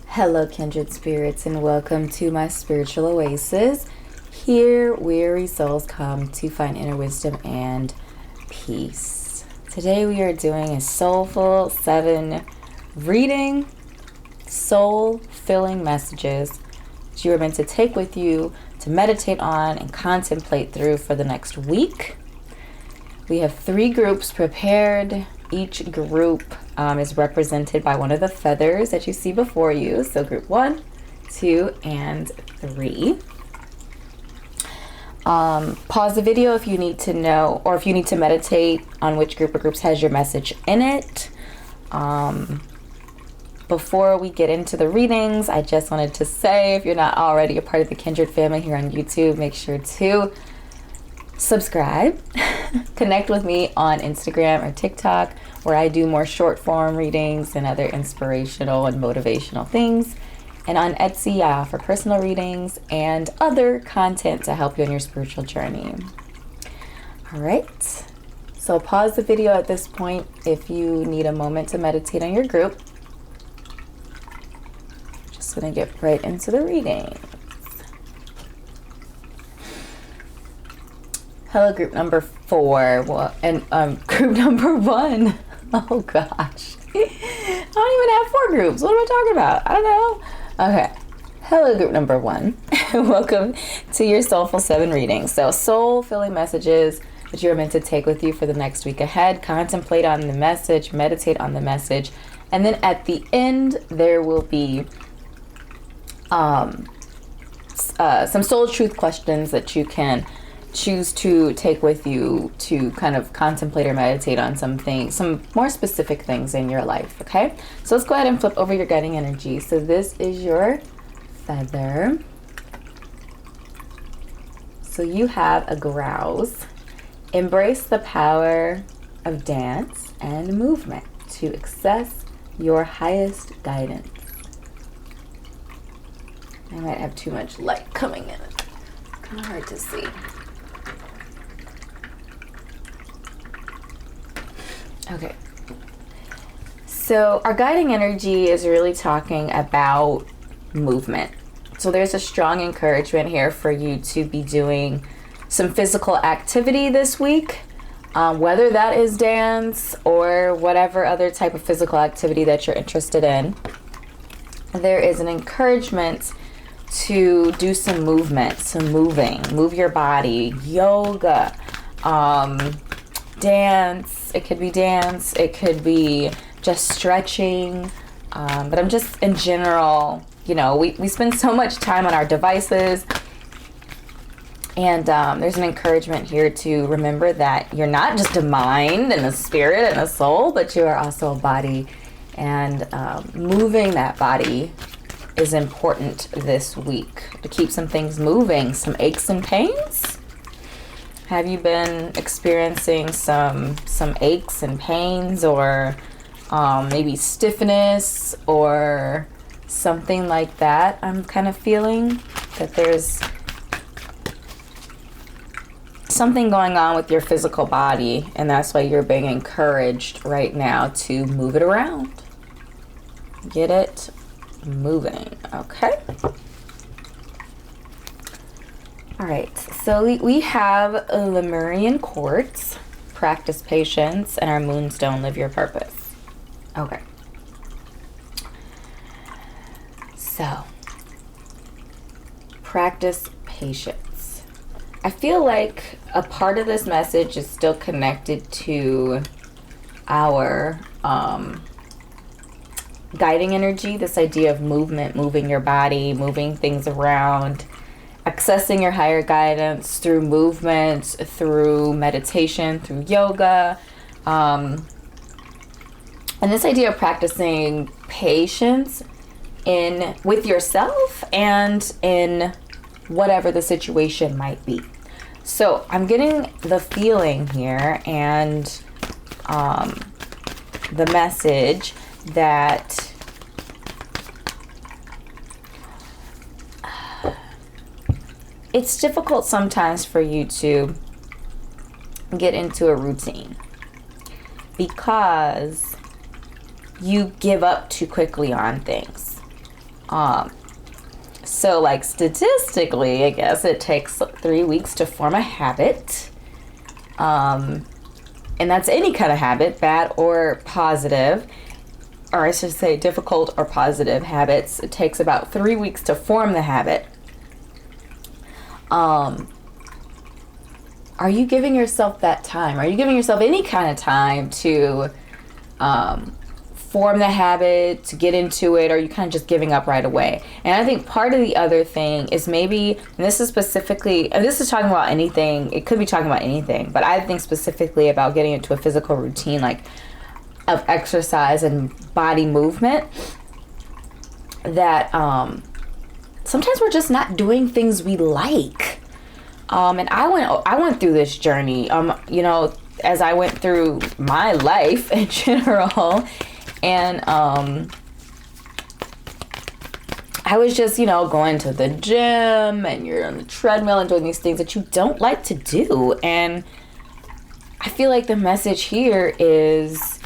Hello, Kindred Spirits, and welcome to my spiritual oasis. Here, weary souls come to find inner wisdom and peace. Today, we are doing a Soulful 7 reading, soul-filling messages that you are meant to take with you to meditate on and contemplate through for the next week. We have 3 groups prepared. Each group is represented by one of the feathers that you see before you. So group 1, 2, and 3. Pause the video if you need to know, or if you need to meditate on which group or groups has your message in it. Before we get into the readings, I just wanted to say, if you're not already a part of the Kindred family here on YouTube, make sure to subscribe. Connect with me on Instagram or TikTok, where I do more short form readings and other inspirational and motivational things. And on Etsy, I offer personal readings and other content to help you on your spiritual journey. All right. So pause the video at this point if you need a moment to meditate on your group. Just gonna get right into the reading. Hello, group number 4. Well, and group number 1. Oh gosh, I don't even have 4 groups. What am I talking about? I don't know. Okay. Hello, group number 1. Welcome to your Soulful 7 reading. So, soul-filling messages that you're meant to take with you for the next week ahead. Contemplate on the message, meditate on the message, and then at the end there will be some soul truth questions that you can choose to take with you to kind of contemplate or meditate on some more specific things in your life. Okay, so let's go ahead and flip over your guiding energy. So this is your feather. So you have a grouse. Embrace the power of dance and movement to access your highest guidance. I might have too much light coming in. Kind of hard to see. Okay, so our guiding energy is really talking about movement. So there's a strong encouragement here for you to be doing some physical activity this week, whether that is dance or whatever other type of physical activity that you're interested in. There is an encouragement to do some movement, some moving, move your body, yoga, dance. It could be dance, it could be just stretching, but I'm just in general, you know, we spend so much time on our devices, and there's an encouragement here to remember that you're not just a mind and a spirit and a soul, but you are also a body, and moving that body is important this week to keep some things moving. Some aches and pains. Have you been experiencing some aches and pains, or maybe stiffness or something like that? I'm kind of feeling that there's something going on with your physical body, and that's why you're being encouraged right now to move it around. Get it moving, okay? All right, so we have Lemurian quartz, practice patience, and our moonstone, live your purpose. Okay. So, practice patience. I feel like a part of this message is still connected to our guiding energy, this idea of movement, moving your body, moving things around, accessing your higher guidance through movement, through meditation, through yoga. And this idea of practicing patience with yourself and in whatever the situation might be. So I'm getting the feeling here and the message that it's difficult sometimes for you to get into a routine. because you give up too quickly on things. So like statistically, I guess it takes 3 weeks to form a habit. And that's any kind of habit, bad or positive, or I should say difficult or positive habits. It takes about 3 weeks to form the habit. Are you giving yourself that time? Are you giving yourself any kind of time to form the habit, to get into it, or are you kind of just giving up right away? And I think part of the other thing is maybe, and this is specifically, and this is talking about anything, it could be talking about anything, but I think specifically about getting into a physical routine, like of exercise and body movement, that sometimes we're just not doing things we like. And I went through this journey, you know, as I went through my life in general. And I was just, you know, going to the gym and you're on the treadmill and doing these things that you don't like to do. And I feel like the message here is,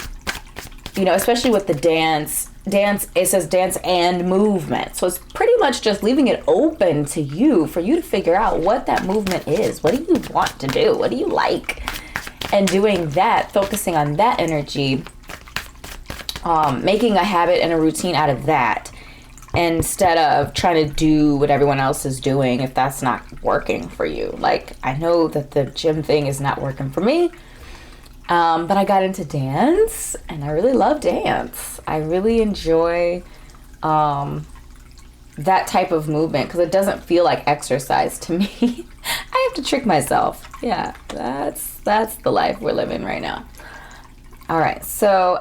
you know, especially with the dance, it says dance and movement. So it's pretty much just leaving it open to you, for you to figure out what that movement is. What do you want to do? What do you like? And doing that, focusing on that energy, making a habit and a routine out of that, instead of trying to do what everyone else is doing if that's not working for you. Like, I know that the gym thing is not working for me, but I got into dance and I really love dance. I really enjoy that type of movement because it doesn't feel like exercise to me. I have to trick myself. Yeah, that's the life we're living right now. All right, so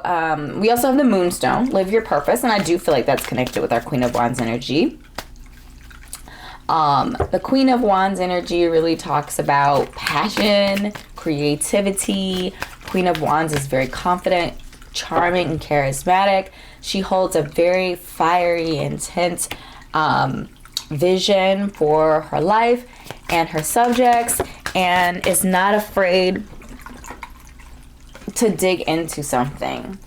we also have the Moonstone, live your purpose, and I do feel like that's connected with our Queen of Wands energy. The Queen of Wands energy really talks about passion, creativity. Queen of Wands is very confident, charming, and charismatic. She holds a very fiery, intense vision for her life and her subjects, and is not afraid to dig into something,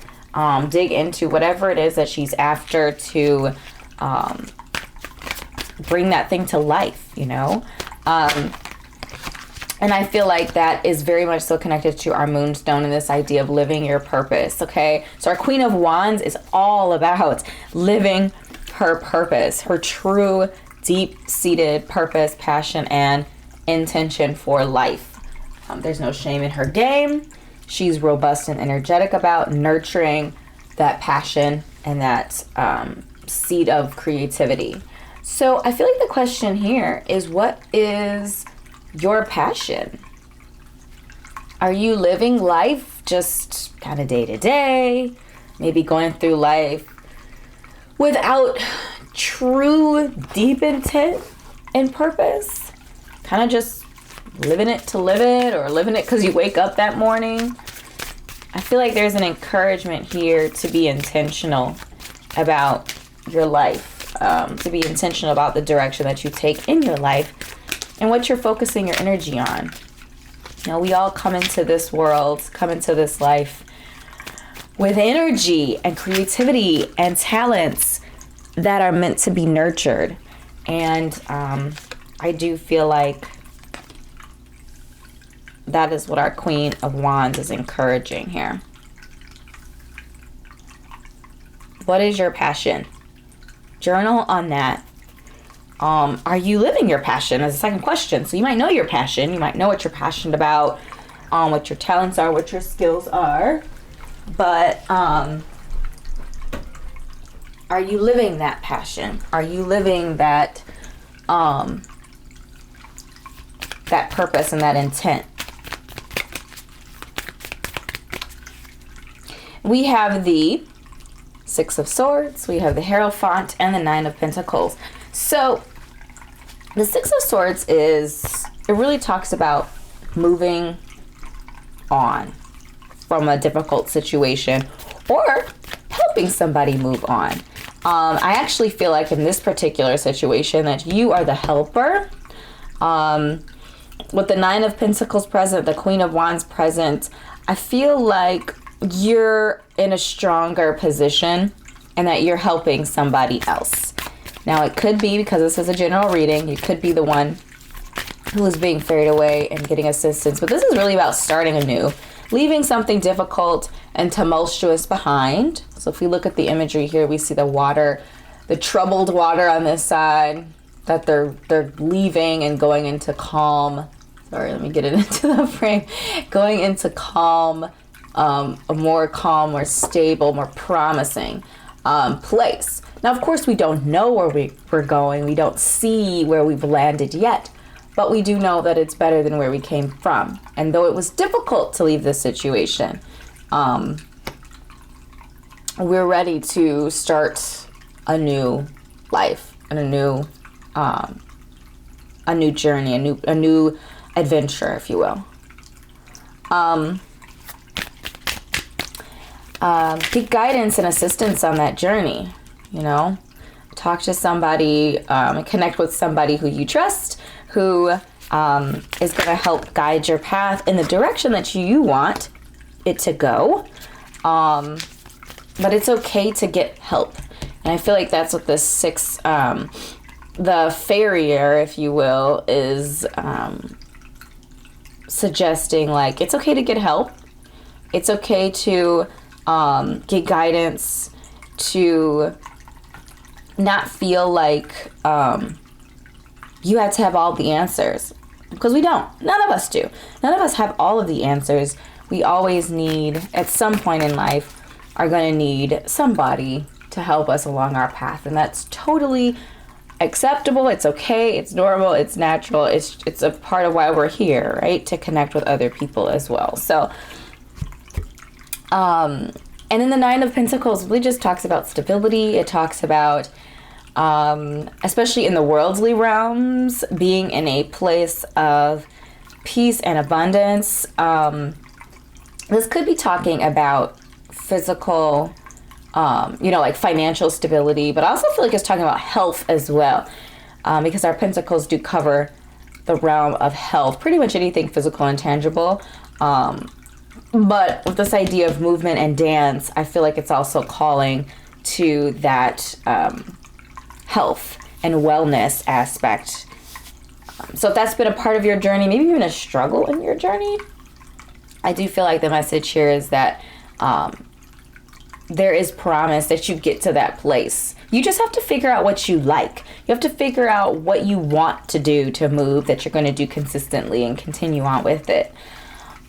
dig into whatever it is that she's after to bring that thing to life, you know. And I feel like that is very much so connected to our Moonstone and this idea of living your purpose, okay? So our Queen of Wands is all about living her purpose, her true, deep-seated purpose, passion, and intention for life. There's no shame in her game. She's robust and energetic about nurturing that passion and that seed of creativity. So I feel like the question here is, what is your passion? Are you living life just kind of day to day? Maybe going through life without true deep intent and purpose? Kind of just living it to live it, or living it because you wake up that morning? I feel like there's an encouragement here to be intentional about your life, to be intentional about the direction that you take in your life and what you're focusing your energy on. You know, we all come into this world, come into this life with energy and creativity and talents that are meant to be nurtured. And I do feel like that is what our Queen of Wands is encouraging here. What is your passion? Journal on that. Are you living your passion? As a second question. So you might know your passion. You might know what you're passionate about, what your talents are, what your skills are. But are you living that passion? Are you living that that purpose and that intent? We have the Six of Swords, we have the Hierophant, and the Nine of Pentacles. So the Six of Swords it really talks about moving on from a difficult situation or helping somebody move on. I actually feel like in this particular situation that you are the helper. With the Nine of Pentacles present, the Queen of Wands present, I feel like you're in a stronger position and that you're helping somebody else. Now, it could be, because this is a general reading, you could be the one who is being ferried away and getting assistance. But this is really about starting anew, leaving something difficult and tumultuous behind. So if we look at the imagery here, we see the water, the troubled water on this side, that they're leaving and going into calm. Sorry, let me get it into the frame. Going into calm, a more calm, more stable, more promising place. Now, of course, we don't know where we're going. We don't see where we've landed yet, but we do know that it's better than where we came from. And though it was difficult to leave this situation, we're ready to start a new life and a new journey, a new adventure, if you will. Get guidance and assistance on that journey. You know, talk to somebody, connect with somebody who you trust, who is going to help guide your path in the direction that you want it to go. But it's okay to get help. And I feel like that's what this 6, the farrier, if you will, is suggesting. Like, it's okay to get help. It's okay to get guidance, to not feel like you have to have all the answers, because we don't. None of us do. None of us have all of the answers. We always need, at some point in life, are going to need somebody to help us along our path, and that's totally acceptable. It's okay. It's normal. It's natural. It's a part of why we're here, right? To connect with other people as well. So, and then the 9 of Pentacles really just talks about stability. It talks about, especially in the worldly realms, being in a place of peace and abundance. This could be talking about physical, like financial stability, but I also feel like it's talking about health as well, because our pentacles do cover the realm of health, pretty much anything physical and tangible. But with this idea of movement and dance, I feel like it's also calling to that health and wellness aspect. So if that's been a part of your journey, maybe even a struggle in your journey, I do feel like the message here is that there is promise that you get to that place. You just have to figure out what you like. You have to figure out what you want to do to move, that you're going to do consistently and continue on with it.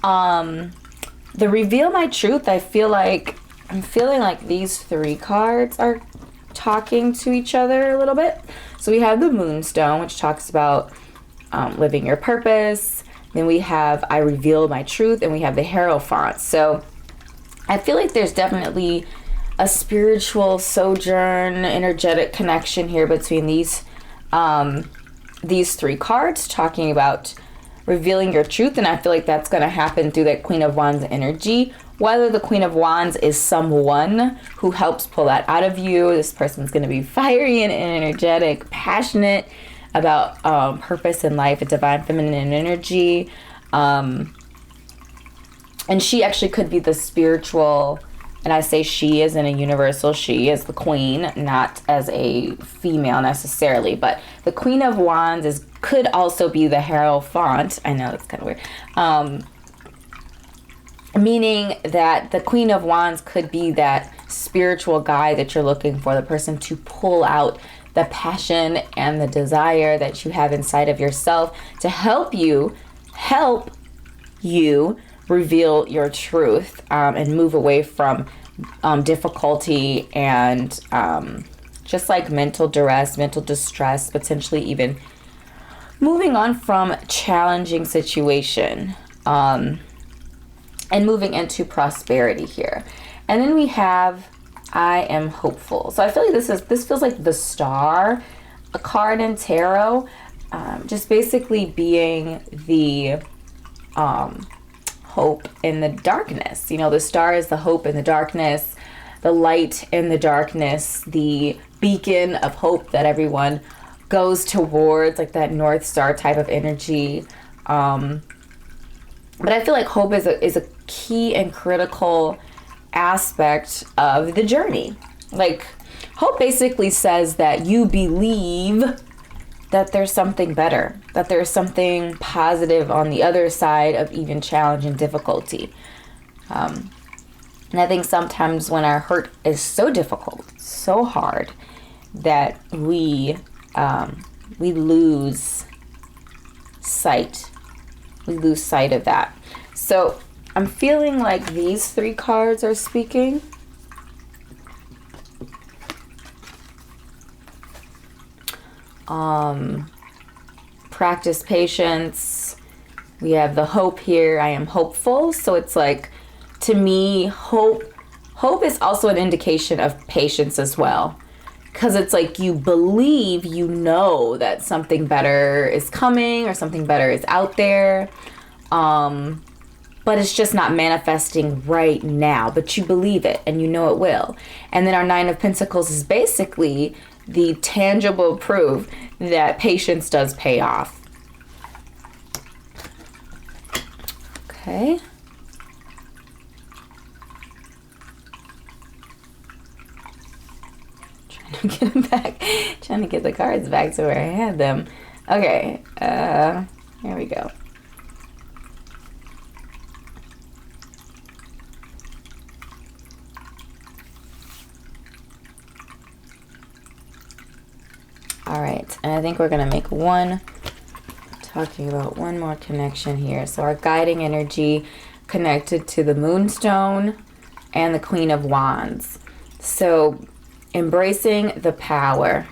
The Reveal My Truth, I'm feeling like these 3 cards are talking to each other a little bit. So we have the Moonstone, which talks about living your purpose. Then we have I Reveal My Truth, and we have the Hierophant. So I feel like there's definitely a spiritual sojourn, energetic connection here between these 3 cards, talking about revealing your truth. And I feel like that's going to happen through that Queen of Wands energy. Whether the Queen of Wands is someone who helps pull that out of you, this person's going to be fiery and energetic, passionate about purpose in life, a divine feminine energy. And she actually could be the spiritual, and I say she is in a universal she, as the queen, not as a female necessarily, but the Queen of Wands could also be the Hierophant. I know that's kind of weird. Meaning that the Queen of Wands could be that spiritual guide that you're looking for, the person to pull out the passion and the desire that you have inside of yourself to help you reveal your truth, and move away from difficulty and just like mental duress, mental distress, potentially even moving on from challenging situation, and moving into prosperity here. And then we have I Am Hopeful. So I feel like this feels like the Star, a card in tarot, just basically being the hope in the darkness. You know, the star is the hope in the darkness, the light in the darkness, the beacon of hope that everyone goes towards, like that North Star type of energy. But I feel like hope is a key and critical aspect of the journey. Like, hope basically says that you believe that there's something better, that there's something positive on the other side of even challenge and difficulty. And I think sometimes when our hurt is so difficult, so hard, that we lose sight. We lose sight of that. So I'm feeling like these 3 cards are speaking. Practice patience. We have the hope here. I am hopeful. So it's like, to me, hope is also an indication of patience as well. Because it's like you believe, you know that something better is coming or something better is out there. But it's just not manifesting right now. But you believe it and you know it will. And then our 9 of Pentacles is basically the tangible proof that patience does pay off. Okay. Trying to get them back. Trying to get the cards back to where I had them. Okay. Here we go. All right, and I think we're gonna make talking about one more connection here. So our guiding energy connected to the Moonstone and the Queen of Wands. So embracing the power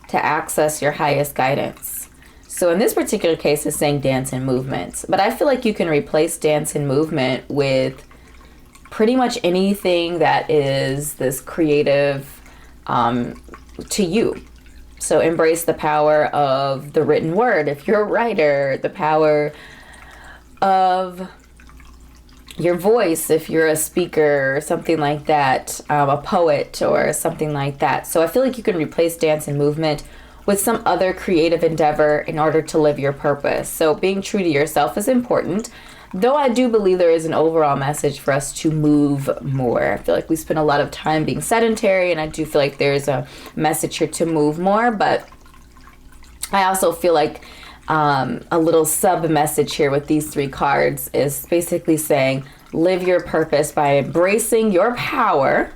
to access your highest guidance. So in this particular case, it's saying dance and movement. But I feel like you can replace dance and movement with pretty much anything that is this creative to you. So embrace the power of the written word if you're a writer, the power of your voice if you're a speaker or something like that, a poet or something like that. So I feel like you can replace dance and movement with some other creative endeavor in order to live your purpose. So being true to yourself is important. Though I do believe there is an overall message for us to move more. I feel like we spend a lot of time being sedentary, and I do feel like there's a message here to move more. But I also feel like a little sub-message here with these 3 cards is basically saying, live your purpose by embracing your power.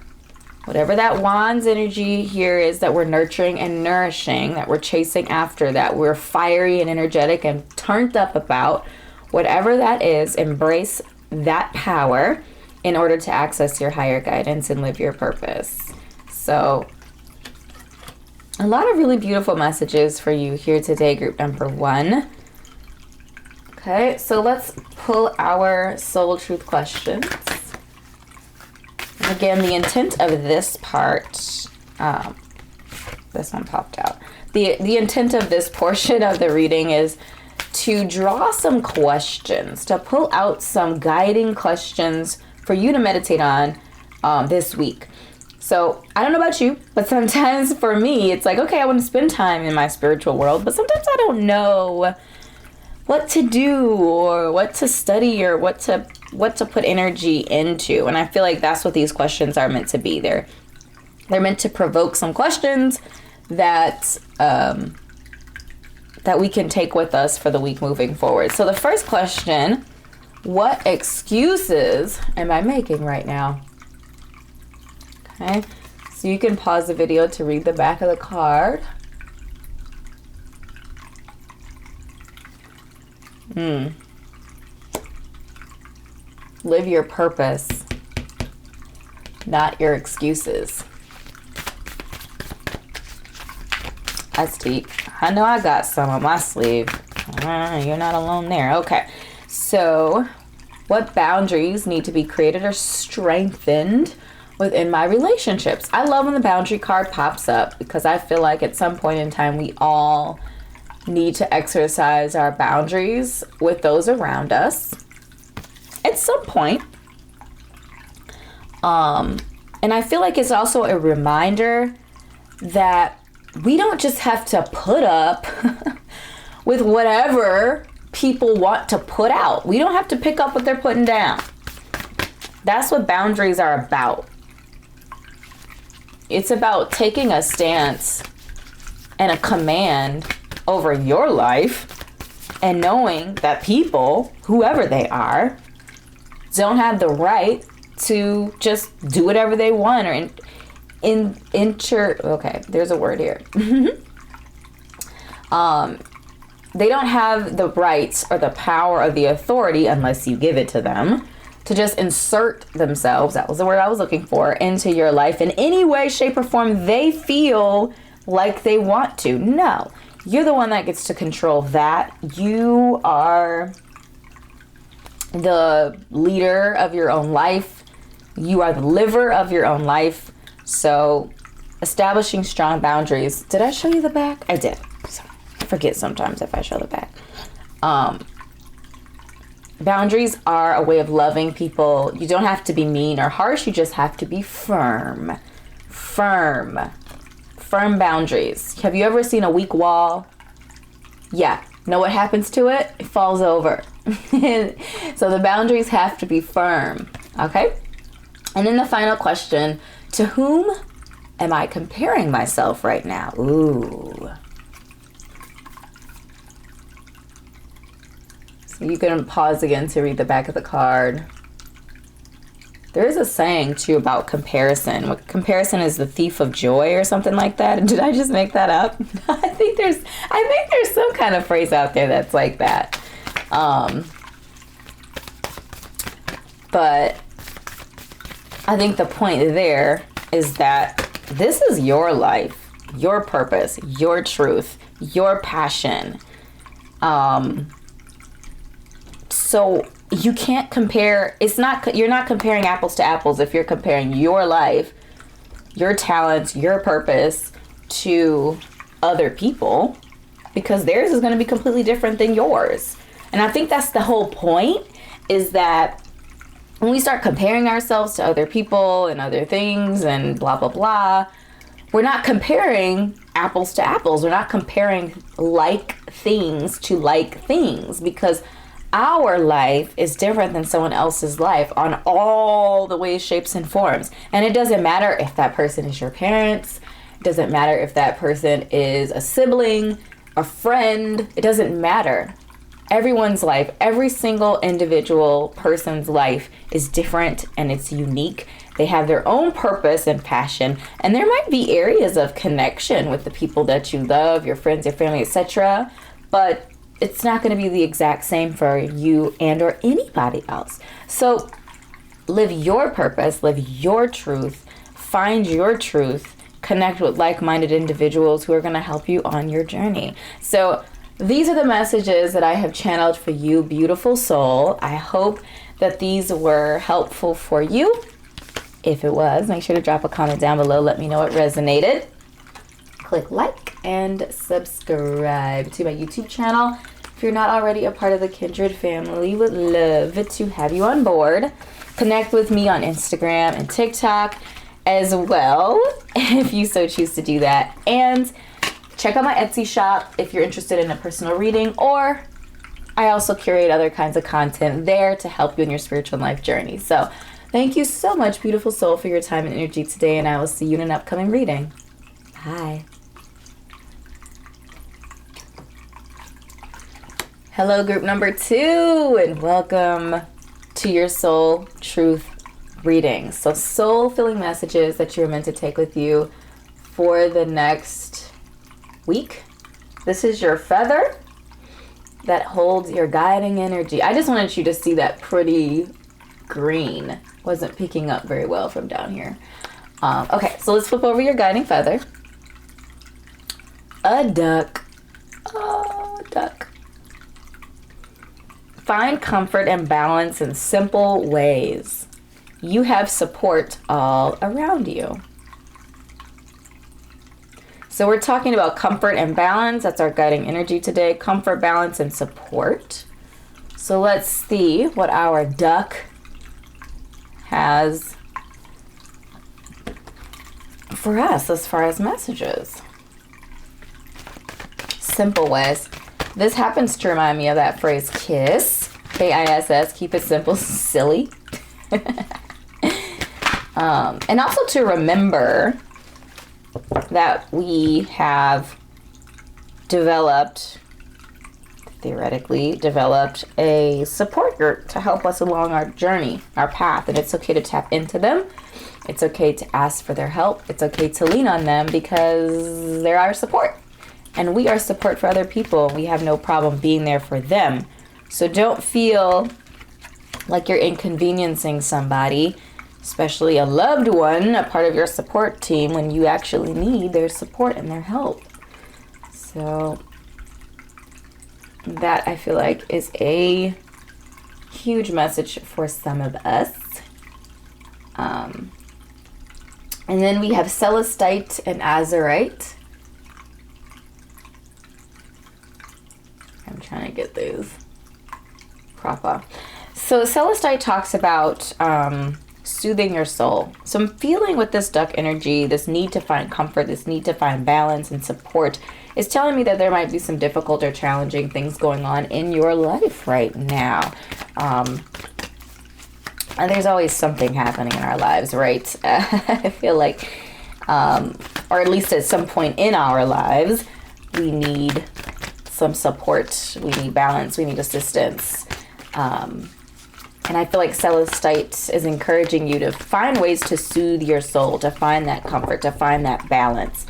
Whatever that Wands energy here is that we're nurturing and nourishing, that we're chasing after, that we're fiery and energetic and turned up about. Whatever that is, embrace that power in order to access your higher guidance and live your purpose. So, a lot of really beautiful messages for you here today, group number 1. Okay, so let's pull our soul truth questions. And again, the intent of this part, this one popped out. The intent of this portion of the reading is to draw some questions, to pull out some guiding questions for you to meditate on this week. So I don't know about you, but sometimes for me, it's like, okay, I want to spend time in my spiritual world, but sometimes I don't know what to do or what to study or what to put energy into. And I feel like that's what these questions are meant to be. They're meant to provoke some questions that that we can take with us for the week moving forward. So the first question, what excuses am I making right now? Okay, so you can pause the video to read the back of the card. Live your purpose, not your excuses. That's deep. I know I got some on my sleeve. You're not alone there. Okay. So, what boundaries need to be created or strengthened within my relationships? I love when the boundary card pops up because I feel like at some point in time we all need to exercise our boundaries with those around us at some point. And I feel like it's also a reminder that we don't just have to put up with whatever people want to put out. We don't have to pick up what they're putting down. That's what boundaries are about. It's about taking a stance and a command over your life and knowing that people, whoever they are, don't have the right to just do whatever they want, or okay, there's a word here. They don't have the rights or the power or the authority, unless you give it to them, to just insert themselves, that was the word I was looking for, into your life in any way, shape, or form they feel like they want to. No, you're the one that gets to control that. You are the leader of your own life. You are the liver of your own life. So establishing strong boundaries. Did I show you the back? I did. So I forget sometimes if I show the back. Boundaries are a way of loving people. You don't have to be mean or harsh. You just have to be firm. Firm boundaries. Have you ever seen a weak wall? Yeah. Know what happens to it? It falls over. So the boundaries have to be firm. Okay? And then the final question, to whom am I comparing myself right now? Ooh. So you can pause again to read the back of the card. There is a saying too about comparison. Comparison is the thief of joy or something like that. Did I just make that up? I think there's some kind of phrase out there that's like that. But I think the point there is that this is your life, your purpose, your truth, your passion. So you can't compare. You're not comparing apples to apples if you're comparing your life, your talents, your purpose to other people, because theirs is going to be completely different than yours. And I think that's the whole point, is that when we start comparing ourselves to other people and other things and blah, blah, blah, we're not comparing apples to apples. We're not comparing like things to like things, because our life is different than someone else's life on all the ways, shapes, and forms. And it doesn't matter if that person is your parents. It doesn't matter if that person is a sibling, a friend. It doesn't matter. Everyone's life, every single individual person's life is different and it's unique. They have their own purpose and passion, and there might be areas of connection with the people that you love, your friends, your family, etc. But it's not going to be the exact same for you and or anybody else. So live your purpose, live your truth, find your truth, connect with like-minded individuals who are going to help you on your journey. So these are the messages that I have channeled for you, beautiful soul. I hope that these were helpful for you. If it was, make sure to drop a comment down below. Let me know it resonated. Click like and subscribe to my YouTube channel. If you're not already a part of the Kindred family, would love to have you on board. Connect with me on Instagram and TikTok as well, if you so choose to do that. And check out my Etsy shop if you're interested in a personal reading, or I also curate other kinds of content there to help you in your spiritual life journey. So thank you so much, beautiful soul, for your time and energy today, and I will see you in an upcoming reading. Bye. Hello, group number 2, and welcome to your soul truth reading. So soul-filling messages that you're meant to take with you for the next week. This is your feather that holds your guiding energy. I just wanted you to see that pretty green. Wasn't picking up very well from down here. Okay, so let's flip over your guiding feather. A duck. Oh, duck. Find comfort and balance in simple ways. You have support all around you. So we're talking about comfort and balance. That's our guiding energy today. Comfort, balance, and support. So let's see what our duck has for us as far as messages. Simple ways. This happens to remind me of that phrase, KISS. K-I-S-S, keep it simple, silly. And also to remember that we have theoretically developed a support group to help us along our journey, our path. And it's okay to tap into them. It's okay to ask for their help. It's okay to lean on them because they're our support. And we are support for other people. We have no problem being there for them. So don't feel like you're inconveniencing somebody, especially a loved one, a part of your support team, when you actually need their support and their help. So that, I feel like, is a huge message for some of us. And then we have Celestite and Azurite. I'm trying to get those proper. So Celestite talks about soothing your soul. So I'm feeling with this duck energy, this need to find comfort, this need to find balance and support is telling me that there might be some difficult or challenging things going on in your life right now. And there's always something happening in our lives, right? I feel like, or at least at some point in our lives, we need some support, we need balance, we need assistance. And I feel like Celestite is encouraging you to find ways to soothe your soul, to find that comfort, to find that balance,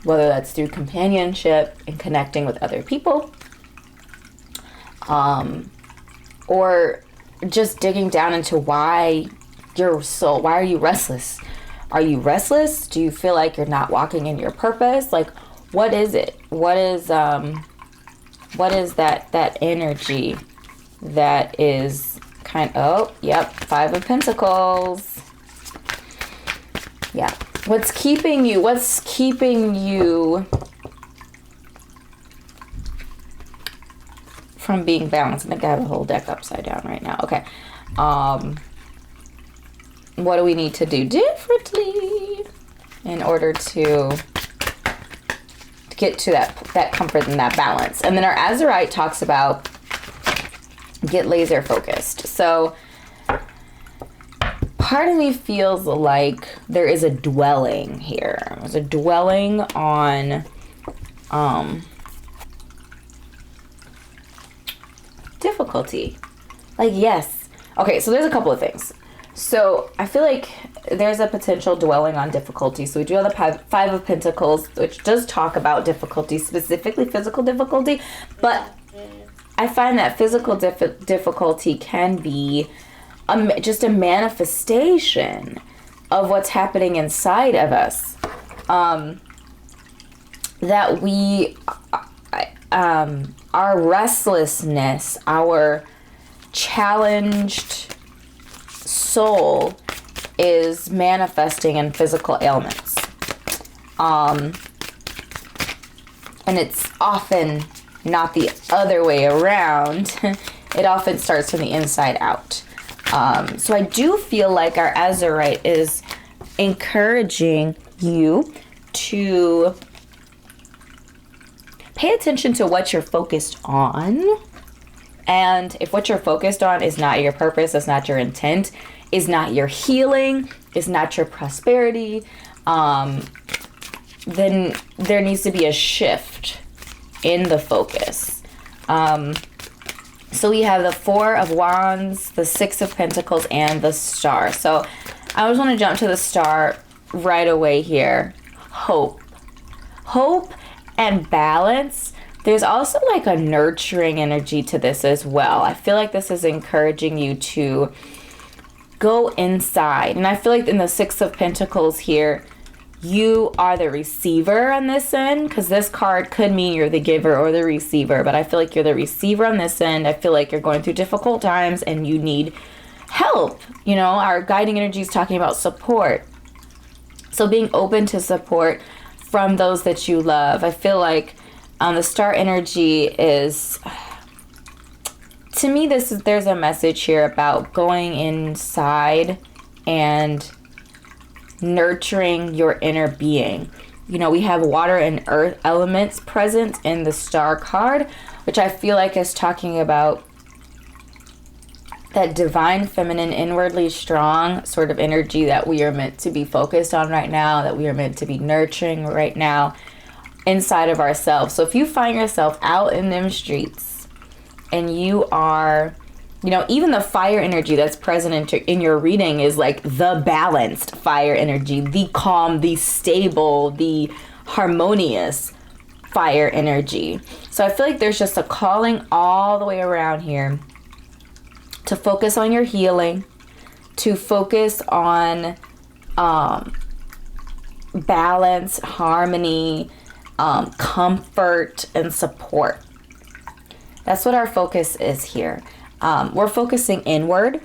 whether that's through companionship and connecting with other people, or just digging down into why are you restless? Are you restless? Do you feel like you're not walking in your purpose? Like, what is it? What is that energy that is Five of Pentacles. Yeah. What's keeping you from being balanced? I think I have a whole deck upside down right now. Okay. What do we need to do differently in order to get to that comfort and that balance? And then our Azurite talks about get laser focused. So part of me feels like there is a dwelling here. There's a dwelling on difficulty. Like, yes. Okay, so there's a couple of things. So I feel like there's a potential dwelling on difficulty. So we do have the Five of Pentacles, which does talk about difficulty, specifically physical difficulty. But I find that physical difficulty can be just a manifestation of what's happening inside of us. That we, our restlessness, our challenged soul is manifesting in physical ailments. And it's often not the other way around. It often starts from the inside out. So I do feel like our Azurite is encouraging you to pay attention to what you're focused on. And if what you're focused on is not your purpose, is not your intent, is not your healing, is not your prosperity, then there needs to be a shift in the focus. So we have the Four of Wands, the Six of Pentacles, and the Star. So I just want to jump to the Star right away here. Hope and balance. There's also like a nurturing energy to this as well. I feel like this is encouraging you to go inside. And I feel like in the Six of Pentacles here, you are the receiver on this end, because this card could mean you're the giver or the receiver, but I feel like you're the receiver on this end. I feel like you're going through difficult times and you need help. You know, our guiding energy is talking about support. So being open to support from those that you love. I feel like the Star energy is, to me, there's a message here about going inside and nurturing your inner being. You know, we have water and earth elements present in the Star card, which I feel like is talking about that divine feminine, inwardly strong sort of energy that we are meant to be focused on right now, that we are meant to be nurturing right now inside of ourselves. So if you find yourself out in them streets and you are, you know, even the fire energy that's present in your reading is like the balanced fire energy, the calm, the stable, the harmonious fire energy. So I feel like there's just a calling all the way around here to focus on your healing, to focus on balance, harmony, comfort, and support. That's what our focus is here. We're focusing inward.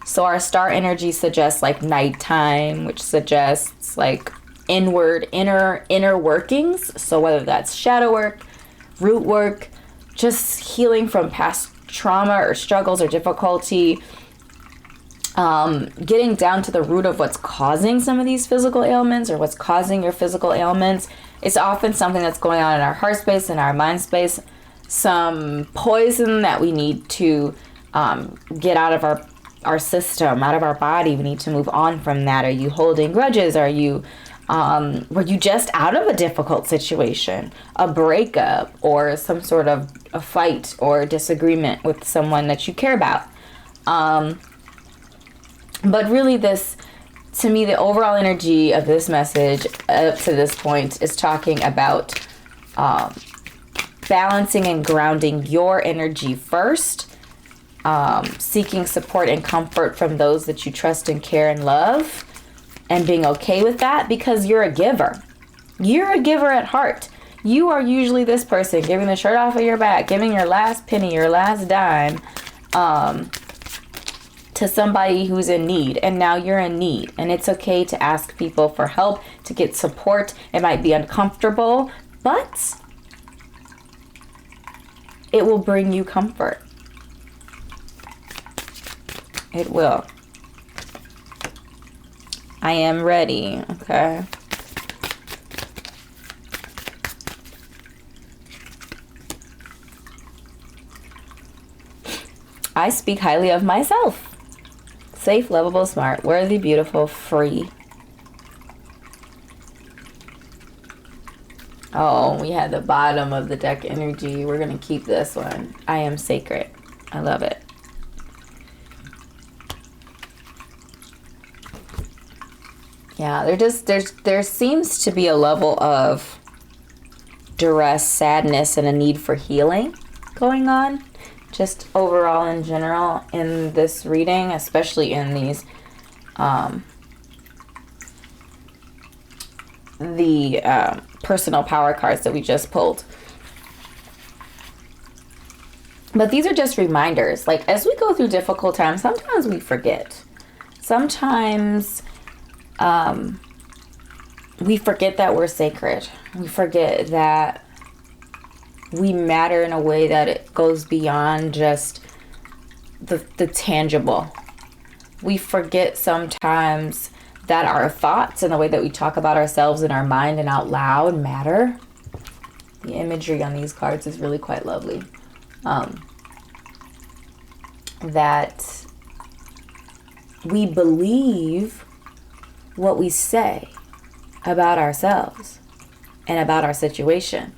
So our star energy suggests like nighttime, which suggests like inward, inner workings. So whether that's shadow work, root work, just healing from past trauma or struggles or difficulty, getting down to the root of what's causing some of these physical ailments or what's causing your physical ailments. It's often something that's going on in our heart space, in our mind space, some poison that we need to get out of our system, out of our body. We need to move on from that. Are you holding grudges? Are you were you just out of a difficult situation, a breakup, or some sort of a fight or disagreement with someone that you care about? But really this, to me, the overall energy of this message up to this point is talking about balancing and grounding your energy first, seeking support and comfort from those that you trust and care and love, and being okay with that because you're a giver. You're a giver at heart. You are usually this person giving the shirt off of your back, giving your last penny, your last dime to somebody who's in need. And now you're in need. And it's okay to ask people for help, to get support. It might be uncomfortable, but it will bring you comfort. It will. I am ready, okay? I speak highly of myself. Safe, lovable, smart, worthy, beautiful, free. Oh, we had the bottom of the deck energy. We're going to keep this one. I am sacred. I love it. Yeah, there seems to be a level of duress, sadness, and a need for healing going on, just overall in general in this reading, especially in these personal power cards that we just pulled. But these are just reminders. Like, as we go through difficult times, sometimes we forget. Sometimes we forget that we're sacred. We forget that we matter in a way that it goes beyond just the tangible. We forget sometimes that our thoughts and the way that we talk about ourselves in our mind and out loud matter. The imagery on these cards is really quite lovely. That we believe what we say about ourselves and about our situation.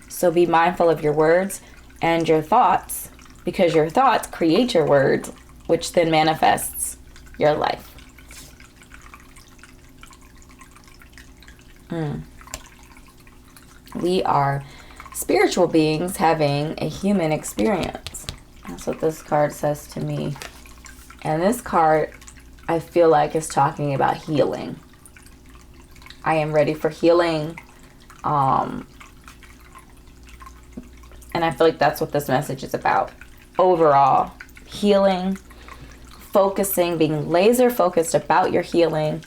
So be mindful of your words and your thoughts, because your thoughts create your words, which then manifests your life. We are spiritual beings having a human experience. That's what this card says to me. And this card, I feel like, is talking about healing. I am ready for healing. And I feel like that's what this message is about. Overall, healing, focusing, being laser focused about your healing.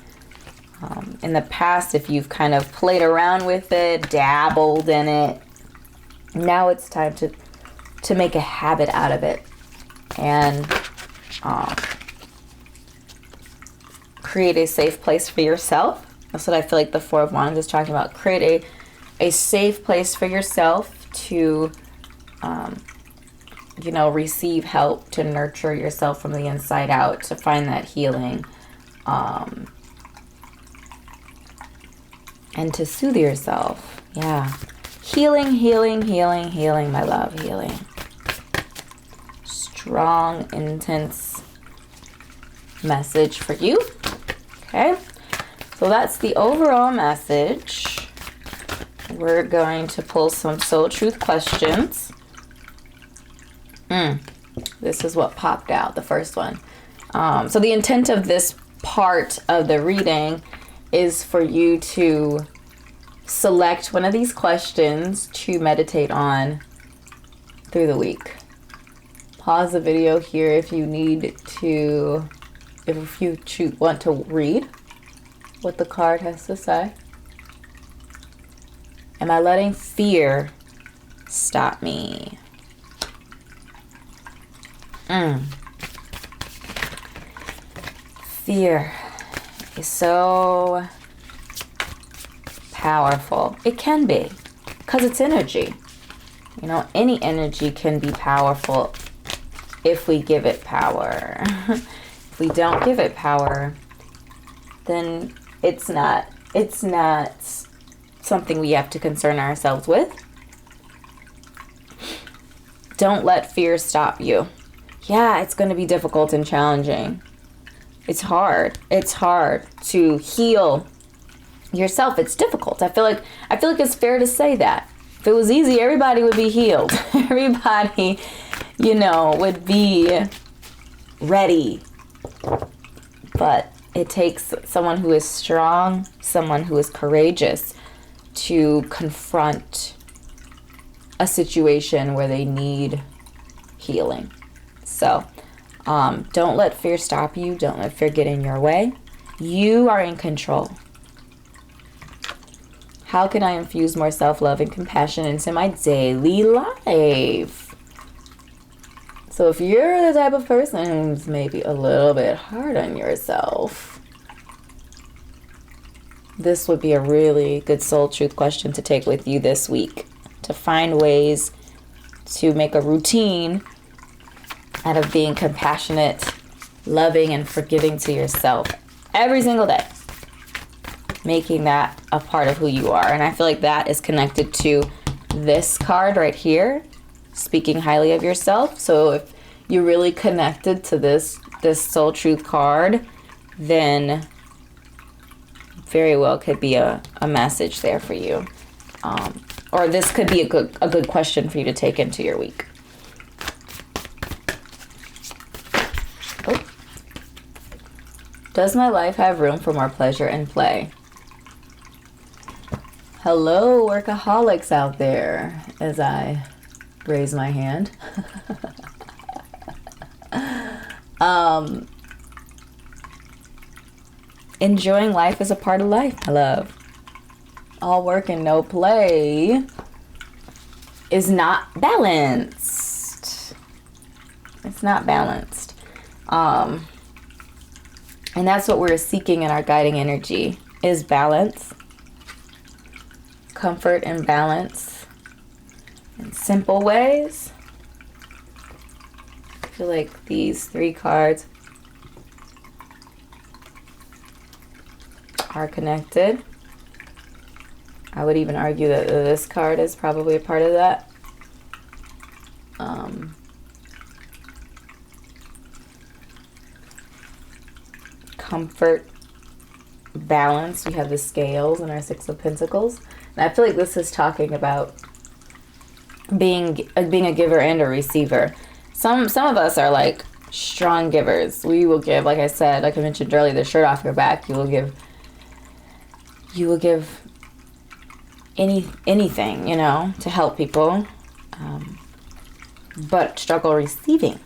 In the past, if you've kind of played around with it, dabbled in it, now it's time to make a habit out of it and create a safe place for yourself. That's what I feel like the Four of Wands is talking about. Create a safe place for yourself to you know, receive help to nurture yourself from the inside out, to find that healing, and to soothe yourself. Yeah. Healing, healing, healing, healing, my love, healing. Strong, intense message for you. Okay. So that's the overall message. We're going to pull some soul truth questions. This is what popped out, the first one. So the intent of this part of the reading is for you to select one of these questions to meditate on through the week. Pause the video here if you need to, if you want to read what the card has to say. Am I letting fear stop me? Fear is so powerful. It can be, because it's energy. You know, any energy can be powerful if we give it power. If we don't give it power, then it's not something we have to concern ourselves with. Don't let fear stop you. Yeah, it's going to be difficult and challenging. It's hard. It's hard to heal yourself. It's difficult. I feel like it's fair to say that. If it was easy, everybody would be healed. Everybody, you know, would be ready. But it takes someone who is strong, someone who is courageous to confront a situation where they need healing. So, don't let fear stop you. Don't let fear get in your way. You are in control. How can I infuse more self-love and compassion into my daily life? So if you're the type of person who's maybe a little bit hard on yourself, this would be a really good soul truth question to take with you this week, to find ways to make a routine out of being compassionate, loving, and forgiving to yourself every single day. Making that a part of who you are. And I feel like that is connected to this card right here, speaking highly of yourself. So if you're really connected to this soul truth card, then very well could be a message there for you. Or this could be a good question for you to take into your week. Oh. Does my life have room for more pleasure and play? Hello, workaholics out there, as I raise my hand. Enjoying life is a part of life, my love. All work and no play is not balanced. It's not balanced. And that's what we're seeking in our guiding energy, is balance. Comfort and balance in simple ways. I feel like these three cards are connected. I would even argue that this card is probably a part of that. Comfort, balance. We have the scales and our Six of Pentacles. And I feel like this is talking about being a giver and a receiver. Some of us are like strong givers. We will give, like I said, like I mentioned earlier, the shirt off your back. You will give anything, you know, to help people, but struggle receiving.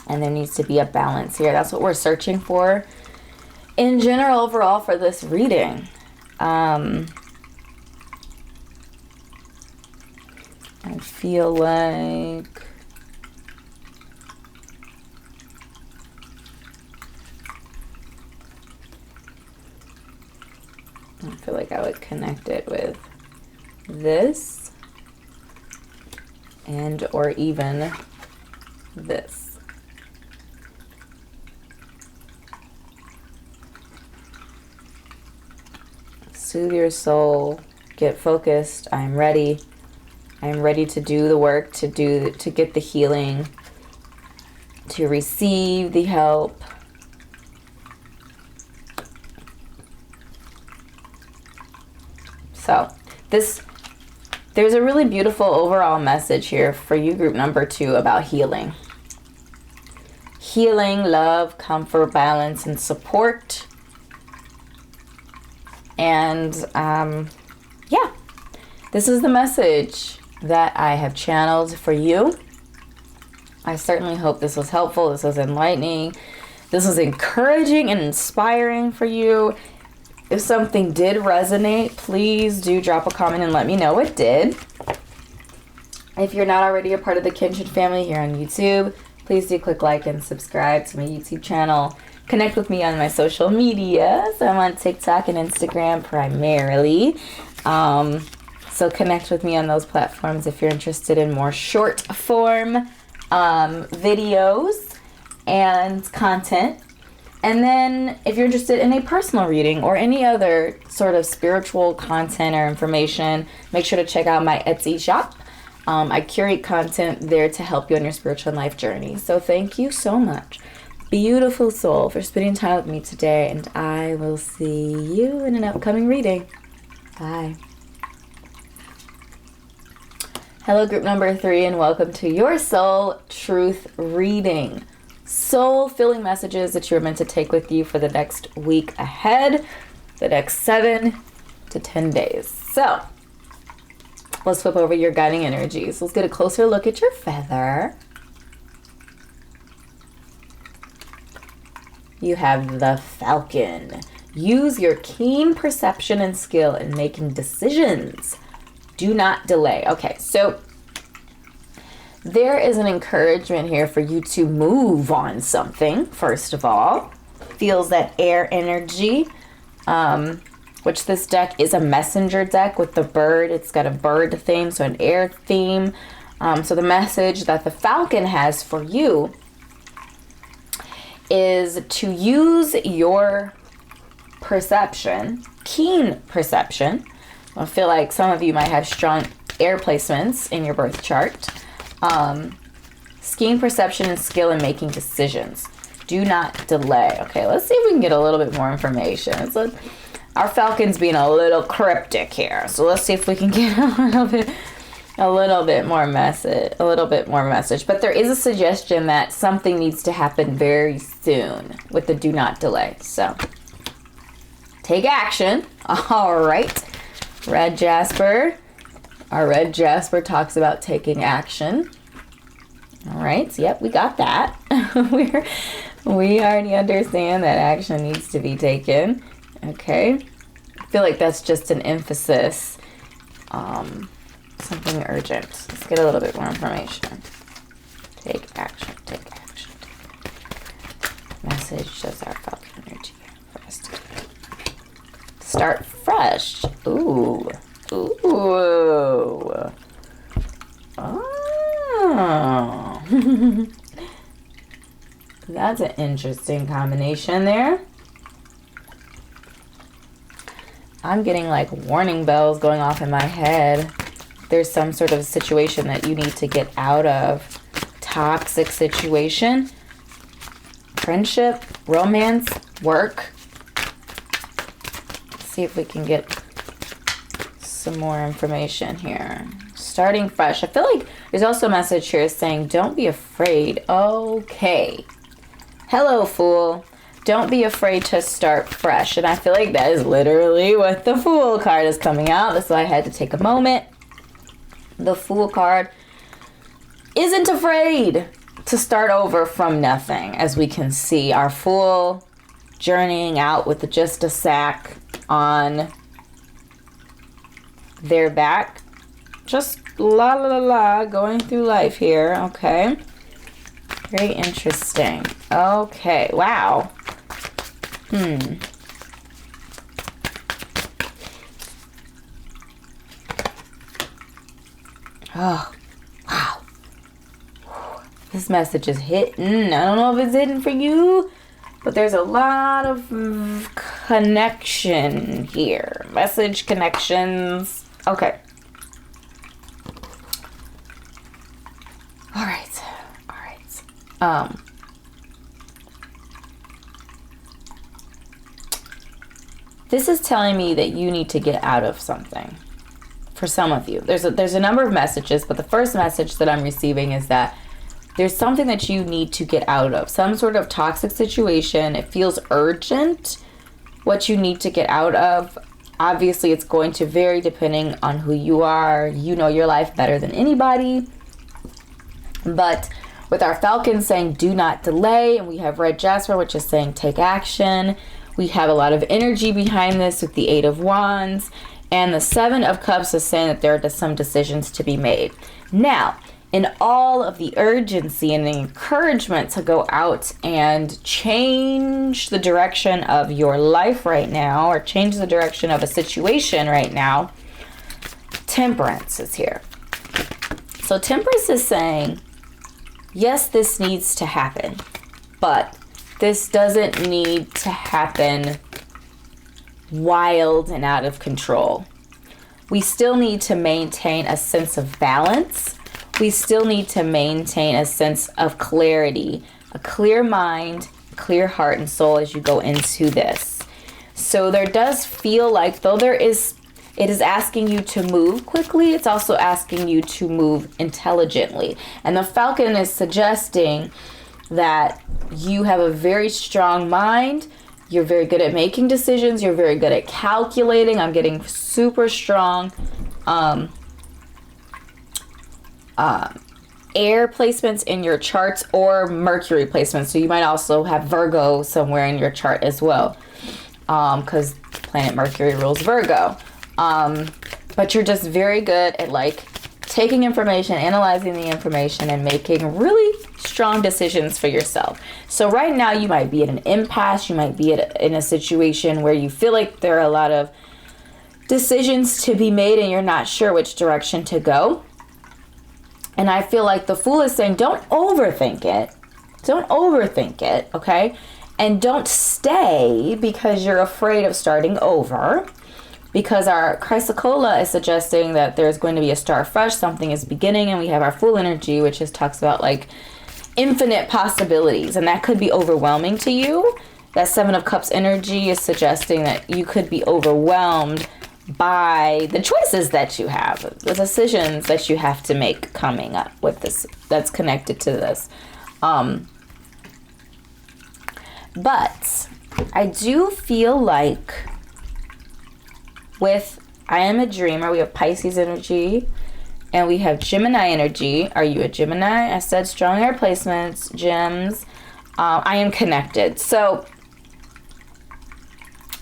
And there needs to be a balance here. That's what we're searching for in general overall for this reading. I feel like I would connect it with this and or even this. Soothe your soul. Get focused. I'm ready. I'm ready to do the work, to get the healing, to receive the help. So there's a really beautiful overall message here for you, group number 2, about healing. Healing, love, comfort, balance, and support. And yeah, this is the message that I have channeled for you. I certainly hope this was helpful. This was enlightening. This was encouraging and inspiring for you. If something did resonate, please do drop a comment and let me know it did. If you're not already a part of the Kindred family here on YouTube, please do click like and subscribe to my YouTube channel. Connect with me on my social media. So I'm on TikTok and Instagram primarily. So connect with me on those platforms if you're interested in more short form videos and content. And then if you're interested in a personal reading or any other sort of spiritual content or information, make sure to check out my Etsy shop. I curate content there to help you on your spiritual life journey. So thank you so much, beautiful soul, for spending time with me today. And I will see you in an upcoming reading. Bye. Hello, group number 3, and welcome to your soul truth reading. Soul-filling messages that you're meant to take with you for the next week ahead, the next 7 to 10 days. So let's flip over your guiding energies. Let's get a closer look at your feather. You have the Falcon. Use your keen perception and skill in making decisions. Do not delay. Okay, so there is an encouragement here for you to move on something, first of all. Feels that air energy, which this deck is a messenger deck with the bird. It's got a bird theme, so an air theme. So the message that the Falcon has for you is to use your perception, keen perception. I feel like some of you might have strong air placements in your birth chart. Keen perception and skill in making decisions. Do not delay. Okay, let's see if we can get a little bit more information. So our Falcon's being a little cryptic here. So let's see if we can get a little bit more message. But there is a suggestion that something needs to happen very soon with the do not delay. So take action. All right. Red Jasper. Our red Jasper talks about taking action. All right. Yep, we got that. We already understand that action needs to be taken. Okay. I feel like that's just an emphasis. Something urgent. Let's get a little bit more information. Take action. Take action. Message does our Falcon energy for us to start fresh. Ooh. Ooh. Oh. That's an interesting combination there. I'm getting like warning bells going off in my head. There's some sort of situation that you need to get out of. Toxic situation. Friendship, romance, work. Let's see if we can get some more information here. Starting fresh. I feel like there's also a message here saying don't be afraid. Okay. Hello, Fool. Don't be afraid to start fresh. And I feel like that is literally what the Fool card is coming out. That's why I had to take a moment. The Fool card isn't afraid to start over from nothing. As we can see, our Fool journeying out with just a sack on their back. Just la la la la going through life here. Okay. Very interesting. Okay. Wow. Oh, wow. This message is hitting. I don't know if it's hitting for you, but there's a lot of connection here. Message connections. Okay. All right. This is telling me that you need to get out of something. For some of you, there's a number of messages, but the first message that I'm receiving is that there's something that you need to get out of, some sort of toxic situation. It feels urgent, what you need to get out of. Obviously, it's going to vary depending on who you are. You know your life better than anybody. But with our Falcon saying do not delay, and we have Red Jasper, which is saying take action. We have a lot of energy behind this with the Eight of Wands. And the Seven of Cups is saying that there are some decisions to be made. Now, in all of the urgency and the encouragement to go out and change the direction of your life right now, or change the direction of a situation right now, Temperance is here. So Temperance is saying, yes, this needs to happen, but this doesn't need to happen wild and out of control. We still need to maintain a sense of balance. We still need to maintain a sense of clarity, a clear mind, clear heart and soul as you go into this. So there does feel like, though it is asking you to move quickly, it's also asking you to move intelligently. And the Falcon is suggesting that you have a very strong mind. You're very good at making decisions. You're very good at calculating. I'm getting super strong air placements in your charts, or Mercury placements. So you might also have Virgo somewhere in your chart as well, because planet Mercury rules Virgo. But you're just very good at like taking information, analyzing the information, and making really strong decisions for yourself. So right now you might be at an impasse. You might be in a situation where you feel like there are a lot of decisions to be made and you're not sure which direction to go. And I feel like the Fool is saying, don't overthink it. Don't overthink it, okay? And don't stay because you're afraid of starting over. Because our Chrysocolla is suggesting that there's going to be a start fresh, something is beginning, and we have our Fool energy, which just talks about like infinite possibilities, and that could be overwhelming to you. That Seven of Cups energy is suggesting that you could be overwhelmed by the choices that you have, the decisions that you have to make coming up with this, that's connected to this. But I do feel like with I Am a Dreamer, we have Pisces energy and we have Gemini energy. Are you a Gemini? I said strong air placements, gems. I am connected. So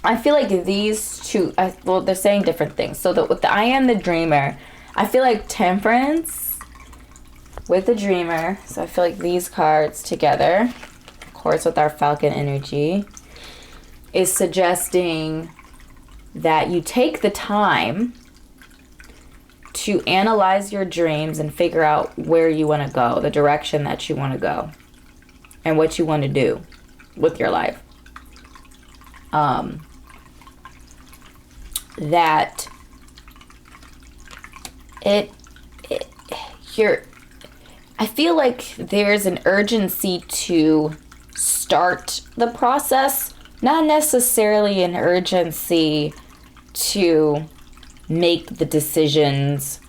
I feel like these two, well, they're saying different things. So with the I Am the Dreamer, I feel like Temperance with the Dreamer. So I feel like these cards together, of course with our Falcon energy, is suggesting that you take the time to analyze your dreams and figure out where you want to go, the direction that you want to go, and what you want to do with your life. That I feel like there's an urgency to start the process, not necessarily an urgency to make the decisions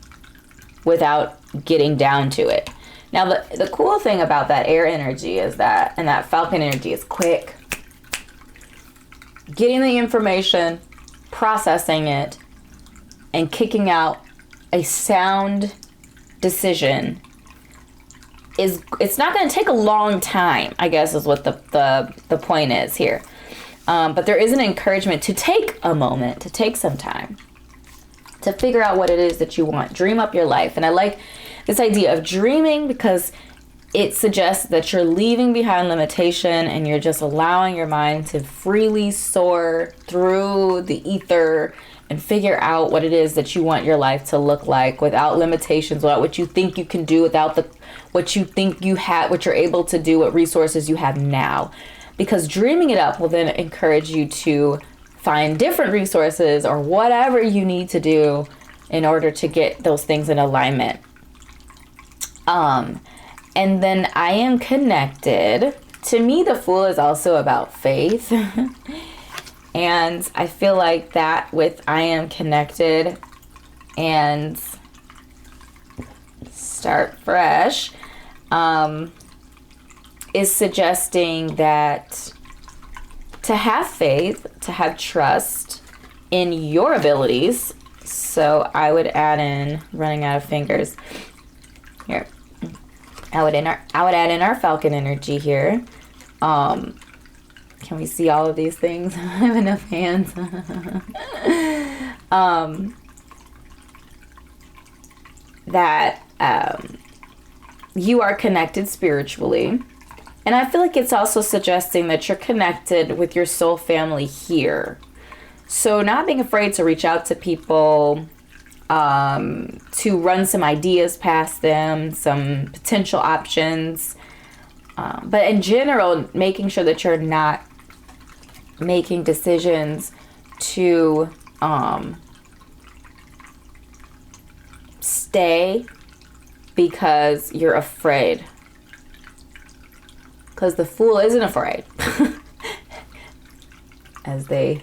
without getting down to it. Now, the cool thing about that air energy is that, and that Falcon energy is quick. Getting the information, processing it, and kicking out a sound decision it's not going to take a long time, I guess is what the point is here. But there is an encouragement to take a moment, to take some time to figure out what it is that you want. Dream up your life. And I like this idea of dreaming because it suggests that you're leaving behind limitation and you're just allowing your mind to freely soar through the ether and figure out what it is that you want your life to look like without limitations, without what you think you can do, without what you think you have, what you're able to do, what resources you have now. Because dreaming it up will then encourage you to find different resources or whatever you need to do in order to get those things in alignment. And then I am connected. To me, the Fool is also about faith. And I feel like that with I am connected and start fresh is suggesting that to have faith, to have trust in your abilities. So I would add in, running out of fingers here, I would add in our Falcon energy here. Can we see all of these things? I have enough hands. That you are connected spiritually. And I feel like it's also suggesting that you're connected with your soul family here. So not being afraid to reach out to people, to run some ideas past them, some potential options. But in general, making sure that you're not making decisions to stay because you're afraid. Because the Fool isn't afraid as they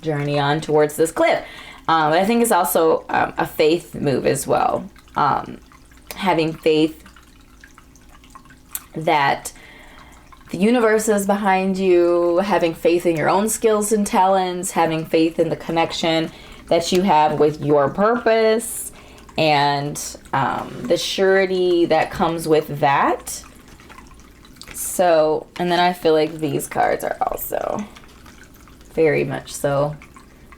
journey on towards this cliff. But I think it's also a faith move as well. Having faith that the universe is behind you, having faith in your own skills and talents, having faith in the connection that you have with your purpose, and the surety that comes with that. So, and then I feel like these cards are also very much so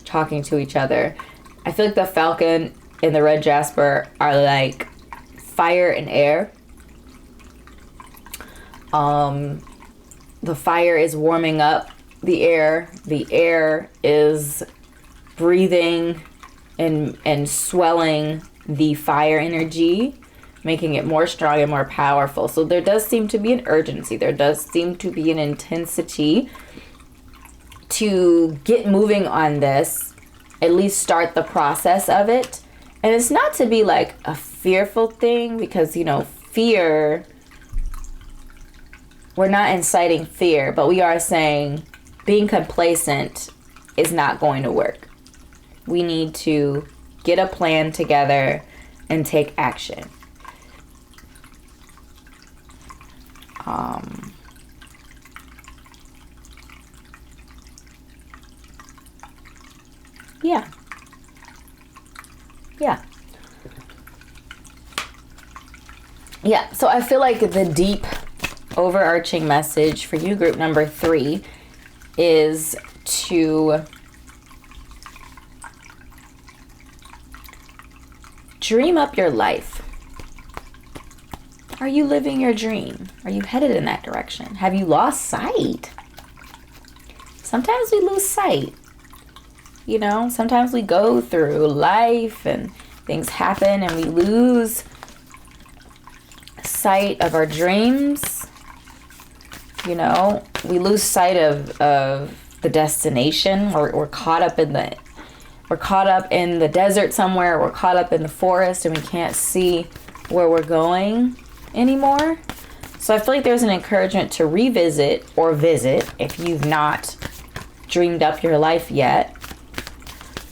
talking to each other. I feel like the Falcon and the Red Jasper are like fire and air. The fire is warming up the air. The air is breathing and swelling the fire energy, making it more strong and more powerful. So there does seem to be an urgency. There does seem to be an intensity to get moving on this, at least start the process of it. And it's not to be like a fearful thing, because, you know, fear, we're not inciting fear, but we are saying being complacent is not going to work. We need to get a plan together and take action. Yeah, so I feel like the deep overarching message for you, group number 3, is to dream up your life. Are you living your dream? Are you headed in that direction? Have you lost sight? Sometimes we lose sight. You know, sometimes we go through life and things happen and we lose sight of our dreams. You know, we lose sight of the destination. We're caught up in the desert somewhere. We're caught up in the forest and we can't see where we're going anymore. So I feel like there's an encouragement to revisit or visit if you've not dreamed up your life yet.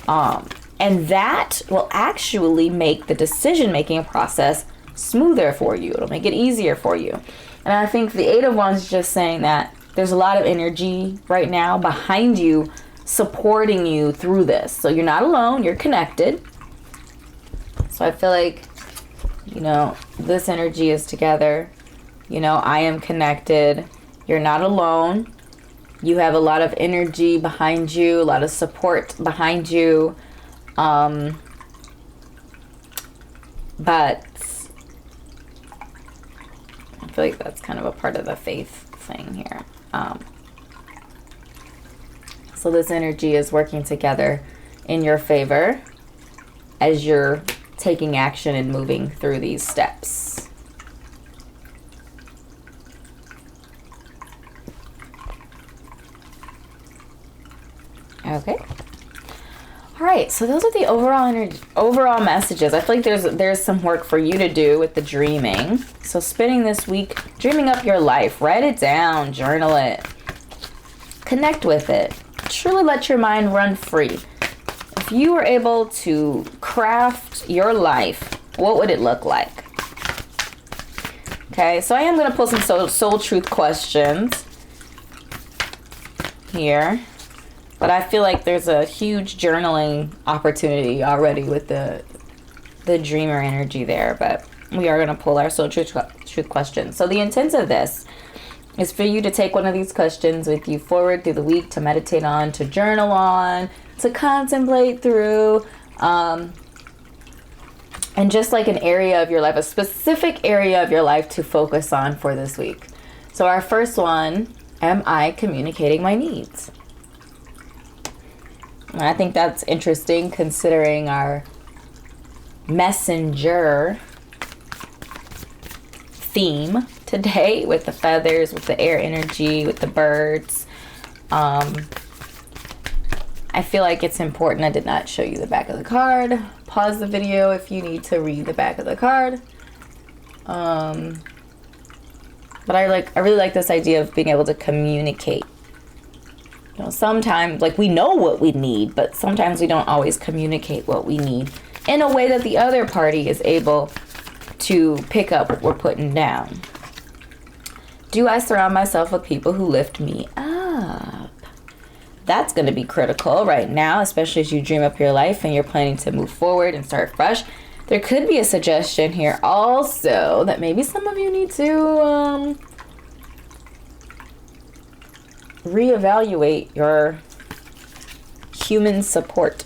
And that will actually make the decision-making process smoother for you. It'll make it easier for you. And I think the 8 of Wands is just saying that there's a lot of energy right now behind you, supporting you through this. So you're not alone, you're connected. So I feel like, you know, this energy is together. You know, I am connected. You're not alone. You have a lot of energy behind you, a lot of support behind you. But feel like that's kind of a part of the faith thing here. So this energy is working together in your favor as you're taking action and moving through these steps. Okay. All right, so those are the overall messages. I feel like there's some work for you to do with the dreaming. So spending this week dreaming up your life. Write it down, journal it, connect with it. Truly let your mind run free. If you were able to craft your life, what would it look like? Okay, so I am going to pull some soul truth questions here. But I feel like there's a huge journaling opportunity already with the dreamer energy there. But we are going to pull our soul truth questions. So the intent of this is for you to take one of these questions with you forward through the week, to meditate on, to journal on, to contemplate through. And just like an area of your life, a specific area of your life to focus on for this week. So our first one, am I communicating my needs? And I think that's interesting considering our messenger theme today with the feathers, with the air energy, with the birds. I feel like it's important. I did not show you the back of the card. Pause the video if you need to read the back of the card. But I really like this idea of being able to communicate. You know, sometimes, like, we know what we need, but sometimes we don't always communicate what we need in a way that the other party is able to pick up what we're putting down. Do I surround myself with people who lift me up? That's going to be critical right now, especially as you dream up your life and you're planning to move forward and start fresh. There could be a suggestion here also that maybe some of you need to reevaluate your human support.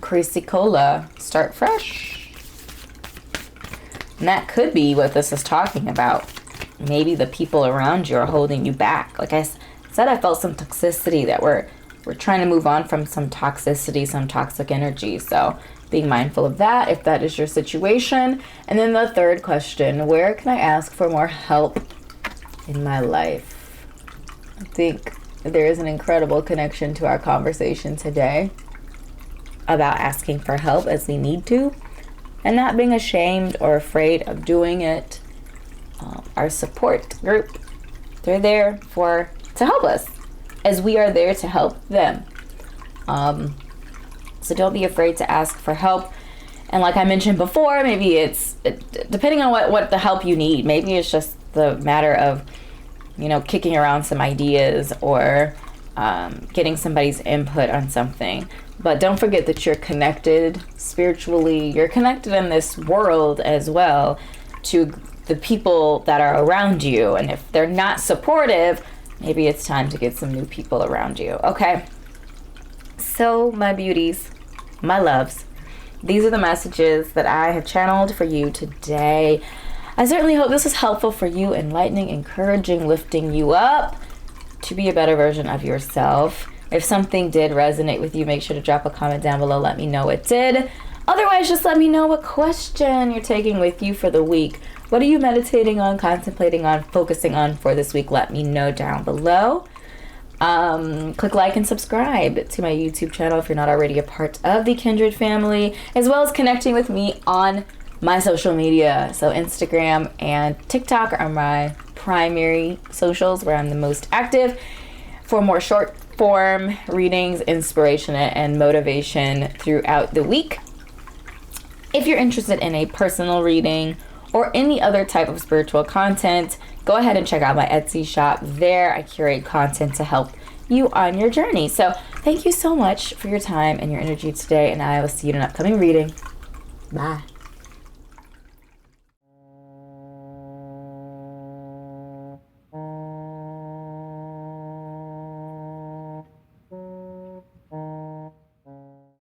DeNicola, start fresh. And that could be what this is talking about. Maybe the people around you are holding you back. Like I said, I felt some toxicity, that we're trying to move on from some toxicity, some toxic energy. So being mindful of that, if that is your situation. And then the third question, where can I ask for more help in my life? I think there is an incredible connection to our conversation today about asking for help as we need to and not being ashamed or afraid of doing it. Our support group, they're there to help us as we are there to help them. So don't be afraid to ask for help. And like I mentioned before, maybe it's depending on what the help you need. Maybe it's just the matter of, kicking around some ideas or getting somebody's input on something. But don't forget that you're connected spiritually. You're connected in this world as well to the people that are around you. And if they're not supportive, maybe it's time to get some new people around you. Okay. So my beauties, my loves, these are the messages that I have channeled for you today. I certainly hope this is helpful for you, enlightening, encouraging, lifting you up to be a better version of yourself. If something did resonate with you, make sure to drop a comment down below. Let me know it did. Otherwise, just let me know what question you're taking with you for the week. What are you meditating on, contemplating on, focusing on for this week? Let me know down below. Click like and subscribe to my YouTube channel if you're not already a part of the Kindred family, as well as connecting with me on my social media. So Instagram and TikTok are my primary socials where I'm the most active for more short form readings, inspiration, and motivation throughout the week. If you're interested in a personal reading or any other type of spiritual content, go ahead and check out my Etsy shop. There I curate content to help you on your journey. So thank you so much for your time and your energy today, and I will see you in an upcoming reading. Bye.